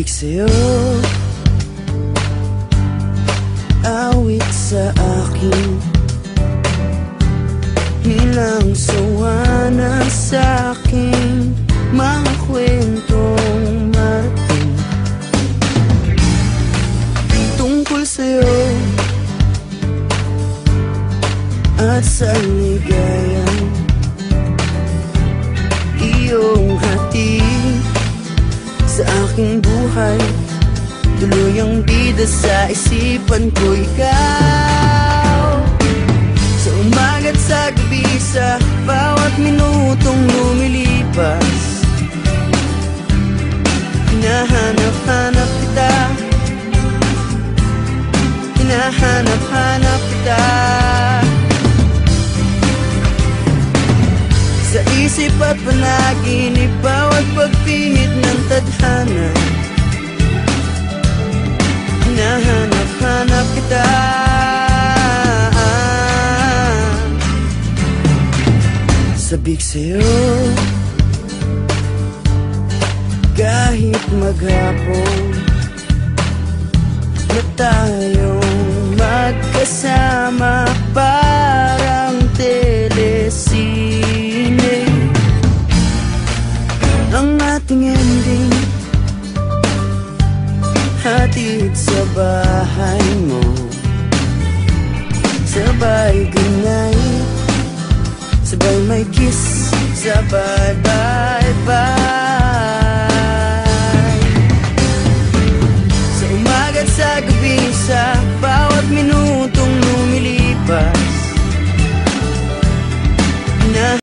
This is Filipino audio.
sa'yo, awit sa akin, hilang sawa na sa'king mga kwentong marating tungkol sa'yo at sa ligayang iyong hatid sa aking buhay. Tuluyang bida sa isipan ko ikaw, sa umaga't sa gabi, sa bawat minutong lumilipas. Hinahanap-hanap kita, hinahanap-hanap kita, sa isip at panaginip, bawat pagpihit ng tadhana. Hinahanap-hanap kita, sabik sa'yo kahit maghapon na tayong magkasama, parang telesine ang ating ending, hatid sa bahay mo, sabay goodnight, sabay may kiss, sabay bye-bye.